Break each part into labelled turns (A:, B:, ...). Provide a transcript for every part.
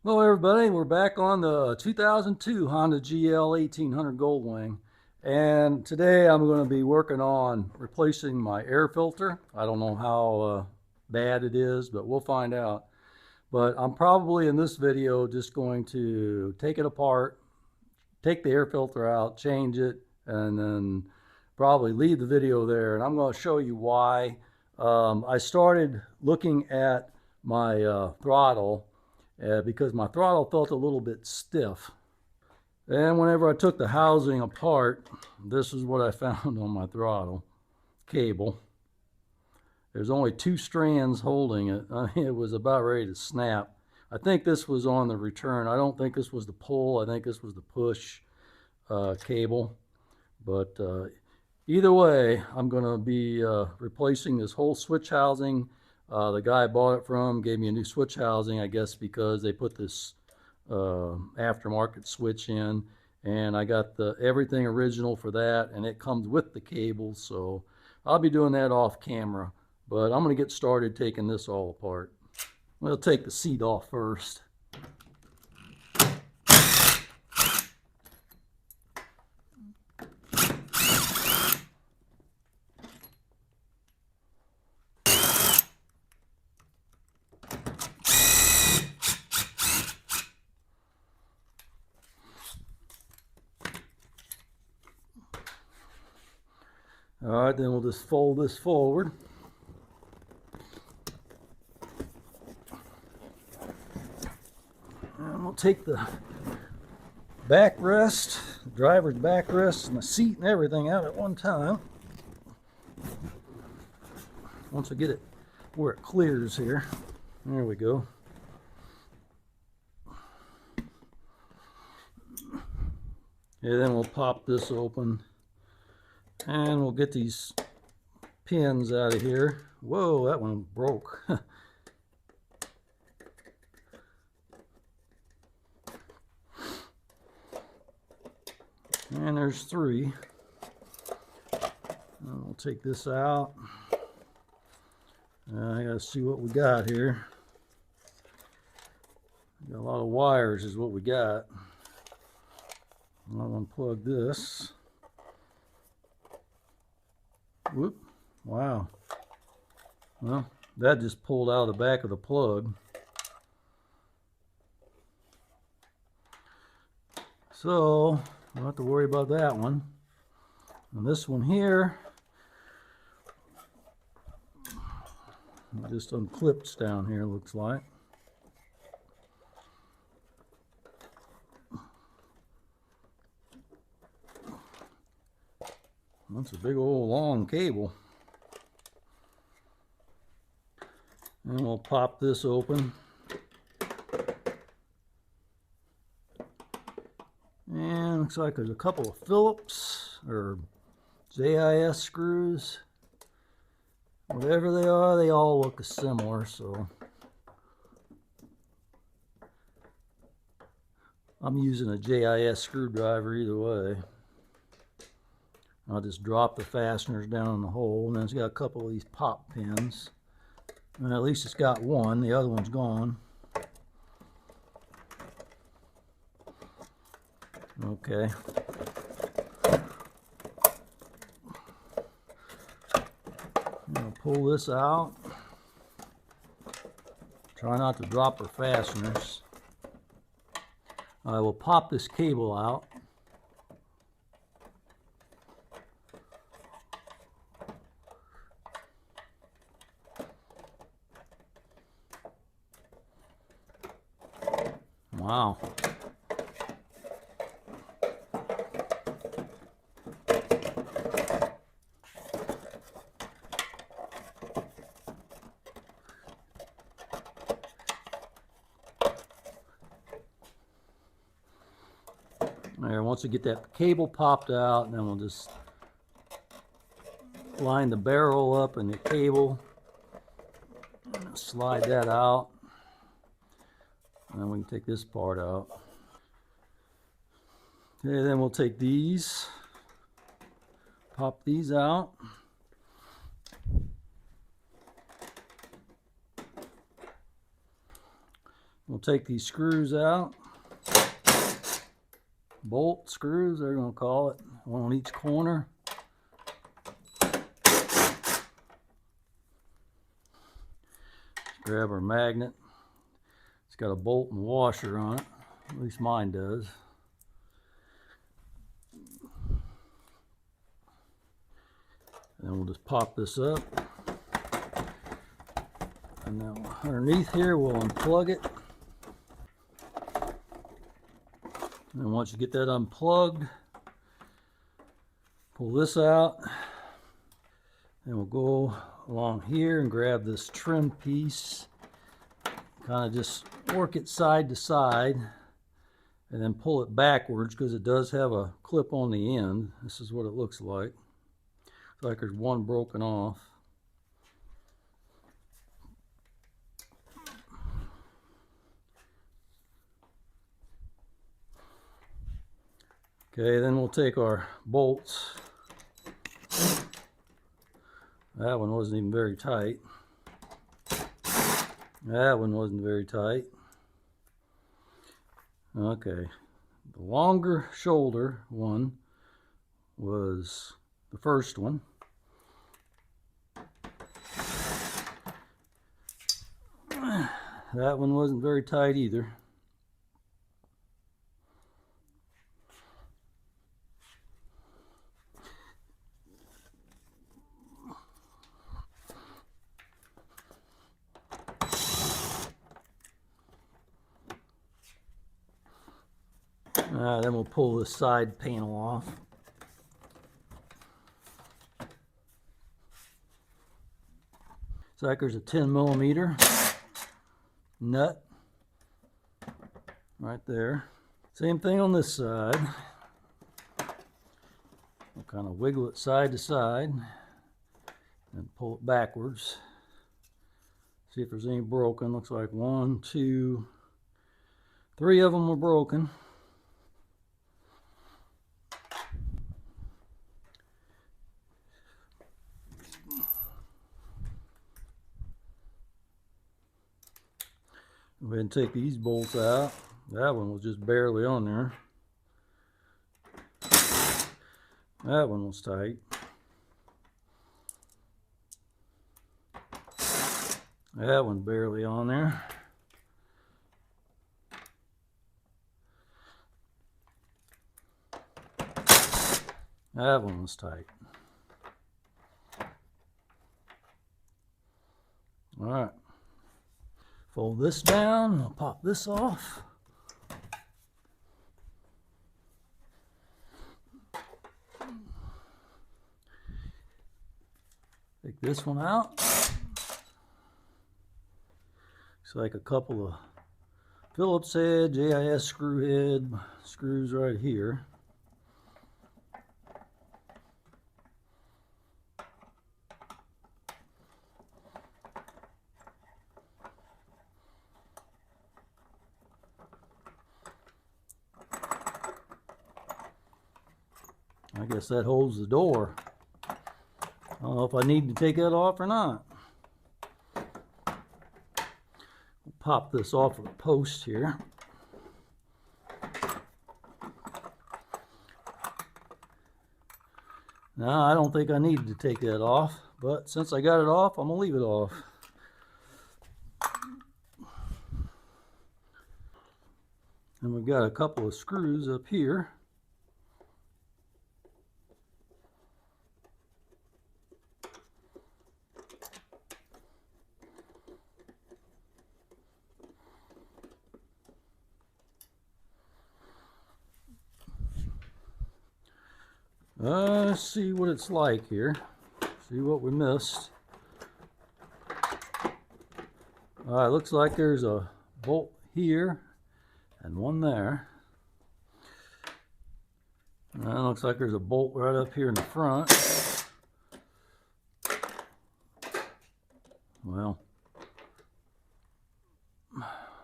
A: Hello everybody, we're back on the 2002 Honda GL1800 Goldwing, and today I'm going to be working on replacing my air filter. I don't know how bad it is, but we'll find out. But I'm probably in this video just going to take it apart, take the air filter out, change it, and then probably leave the video there. And I'm going to show you why. I started looking at my throttle because my throttle felt a little bit stiff. And whenever I took the housing apart, this is what I found on my throttle cable. There's only two strands holding it. It was about ready to snap. I think this was on the return. I don't think this was the pull. I think this was the push cable. But either way, I'm going to be replacing this whole switch housing. The guy I bought it from gave me a new switch housing, I guess because they put this aftermarket switch in, and I got everything original for that, and it comes with the cables, so I'll be doing that off camera. But I'm going to get started taking this all apart. We'll take the seat off first. All right, then we'll just fold this forward. And we'll take the backrest, the driver's backrest, and the seat and everything out at one time. Once I get it where it clears here. There we go. And then we'll pop this open. And we'll get these pins out of here. Whoa, that one broke. And there's three. And we'll take this out. I gotta see what we got here. Got a lot of wires is what we got. I'll unplug this. Whoop. Wow. Well, that just pulled out of the back of the plug. So, don't have to worry about that one. And this one here, just unclips down here, looks like. That's a big old long cable. And we'll pop this open. And looks like there's a couple of Phillips or JIS screws. Whatever they all look similar, so I'm using a JIS screwdriver either way. I'll just drop the fasteners down in the hole, and then it's got a couple of these pop pins. And at least it's got one, the other one's gone. Okay. I'll pull this out. Try not to drop the fasteners. I will pop this cable out. Wow. There, once we get that cable popped out, and then we'll just line the barrel up in the cable, slide that out. And then we can take this part out. Okay, then we'll take these, pop these out. We'll take these screws out. Bolt screws, they're going to call it. One on each corner. Grab our magnet. It's got a bolt and washer on it. At least mine does. And then we'll just pop this up. And then underneath here we'll unplug it. And once you get that unplugged, pull this out. And we'll go along here and grab this trim piece. Kind of just work it side to side. And then pull it backwards because it does have a clip on the end. This is what it looks like. It's like there's one broken off. Okay, then we'll take our bolts. That one wasn't even very tight. That one wasn't very tight. Okay, the longer shoulder one was the first one. That one wasn't very tight either. Then we'll pull the side panel off. It's like there's a 10mm nut right there. Same thing on this side. We'll kind of wiggle it side to side and pull it backwards. See if there's any broken. Looks like 1, 2, 3 of them were broken. Go ahead and take these bolts out. That one was just barely on there. That one was tight. That one barely on there. That one was tight. All right. Fold this down, I'll pop this off. Take this one out. Looks like a couple of Phillips head, JIS screw head screws right here. I guess that holds the door. I don't know if I need to take that off or not. We'll pop this off of the post here. Now, I don't think I needed to take that off, but since I got it off, I'm going to leave it off. And we've got a couple of screws up here. Let's see what it's like here. See what we missed. Alright, looks like there's a bolt here and one there. And it looks like there's a bolt right up here in the front. Well,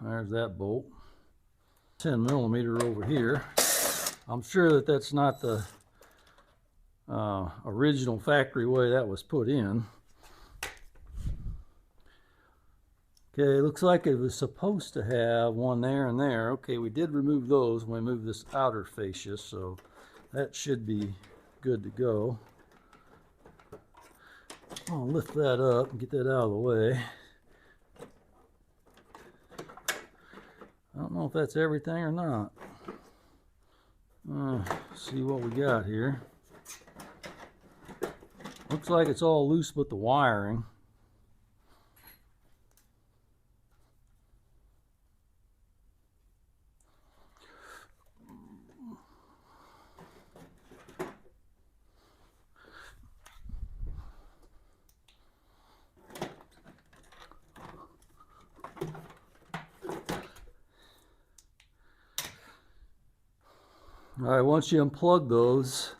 A: there's that bolt. 10mm over here. I'm sure that that's not the original factory way that was put in. Okay, looks like it was supposed to have one there and there. Okay, we did remove those when we moved this outer fascia, so that should be good to go. I'll lift that up and get that out of the way. I don't know if that's everything or not. See what we got here. Looks like it's all loose with the wiring. All right, once you unplug those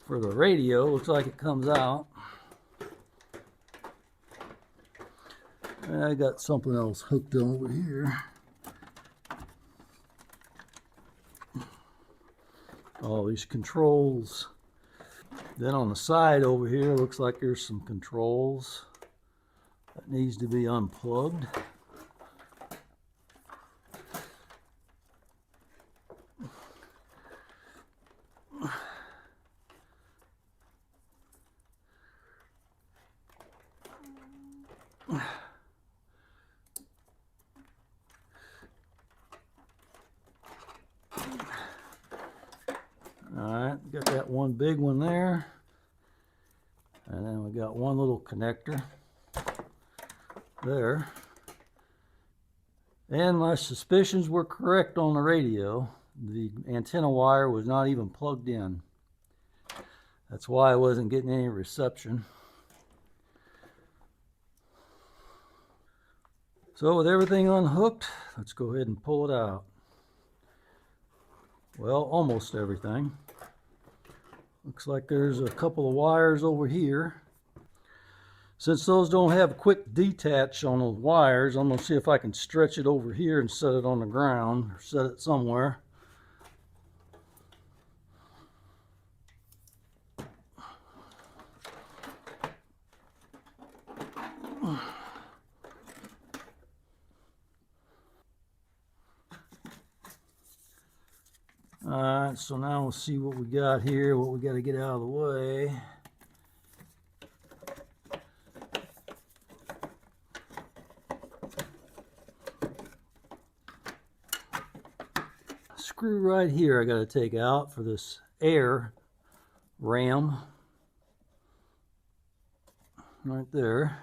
A: for the radio, looks like it comes out. And I got something else hooked over here. All these controls. Then on the side over here, looks like there's some controls that needs to be unplugged. Alright, got that one big one there. And then we got one little connector there. And my suspicions were correct on the radio. The antenna wire was not even plugged in. That's why I wasn't getting any reception. So with everything unhooked, let's go ahead and pull it out. Well, almost everything. Looks like there's a couple of wires over here. Since those don't have quick detach on those wires, I'm going to see if I can stretch it over here and set it on the ground, or set it somewhere. Alright, so now we'll see what we got here, what we got to get out of the way. Screw right here I got to take out for this air ram. Right there.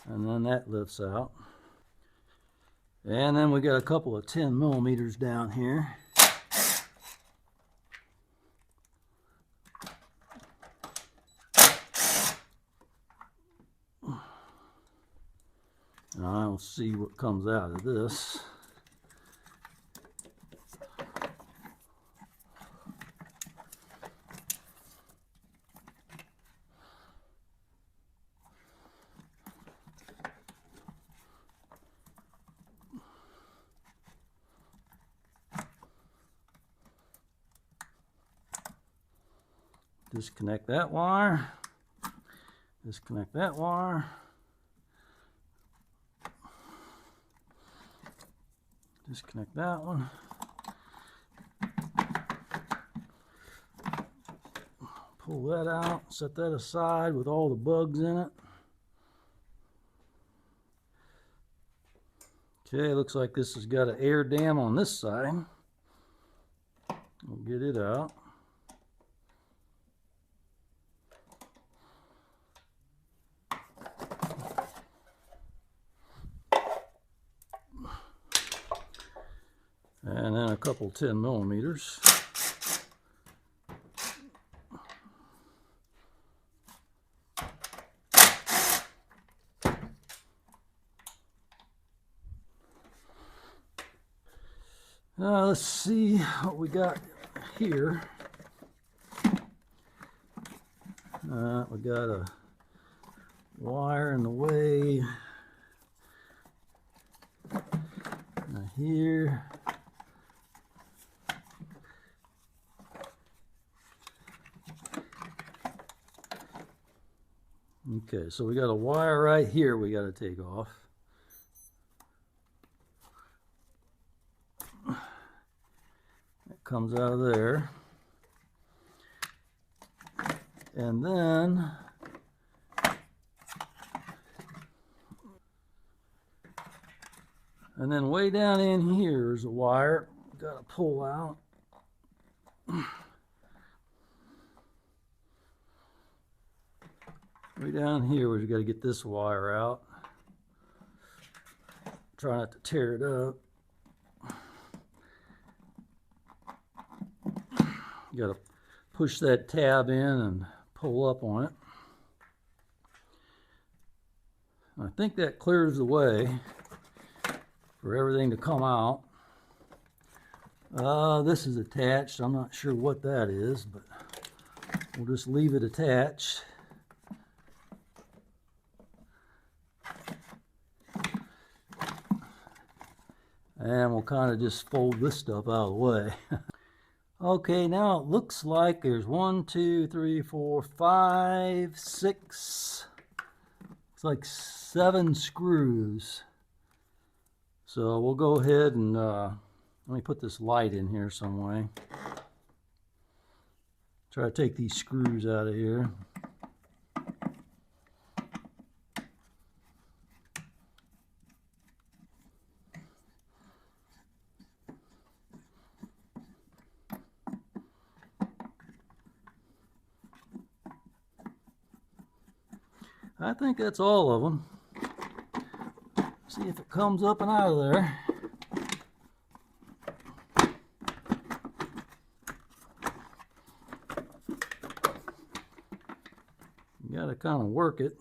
A: And then that lifts out. And then we got a couple of 10 millimeters down here. I'll see what comes out of this. Disconnect that wire. Disconnect that wire. Disconnect that one. Pull that out, set that aside with all the bugs in it. Okay, looks like this has got an air dam on this side. We'll get it out. And then a couple 10 millimeters. Now let's see what we got here. We got a wire in the way here. Okay, so we got a wire right here we got to take off. It comes out of there. And then way down in here is a wire got to pull out. Way down here we've got to get this wire out. Try not to tear it up. You got to push that tab in and pull up on it. I think that clears the way for everything to come out. This is attached. I'm not sure what that is, but we'll just leave it attached. And we'll kind of just fold this stuff out of the way. Okay, now it looks like there's 1, 2, 3, 4, 5, 6. It's like 7 screws. So we'll go ahead and let me put this light in here some way. Try to take these screws out of here. I think that's all of them. See if it comes up and out of there. You gotta kind of work it.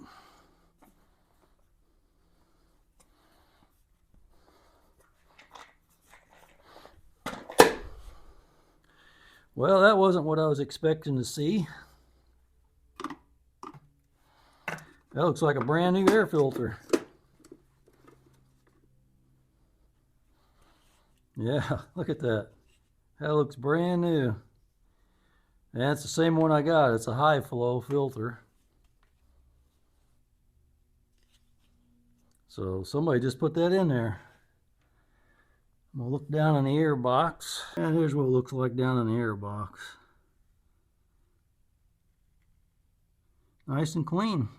A: Well, that wasn't what I was expecting to see. That looks like a brand new air filter. Yeah, look at that. That looks brand new. And it's the same one I got. It's a high flow filter. So somebody just put that in there. I'm gonna look down in the air box. And here's what it looks like down in the air box. Nice and clean.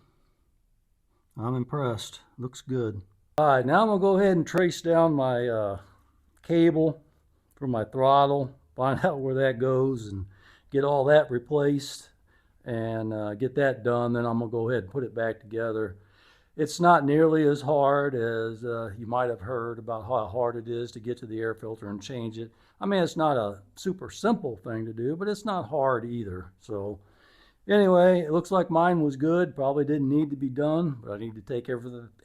A: I'm impressed. Looks good. All right, now I'm gonna go ahead and trace down my cable for my throttle, find out where that goes and get all that replaced and get that done. Then I'm gonna go ahead and put it back together. It's not nearly as hard as you might have heard about how hard it is to get to the air filter and change it. I mean, it's not a super simple thing to do, but it's not hard either. So anyway, it looks like mine was good. Probably didn't need to be done, but I need to take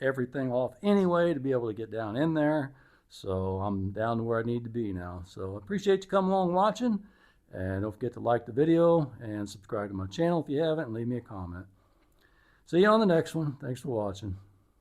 A: everything off anyway to be able to get down in there. So I'm down to where I need to be now. So I appreciate you coming along watching. And don't forget to like the video and subscribe to my channel if you haven't, and leave me a comment. See you on the next one. Thanks for watching.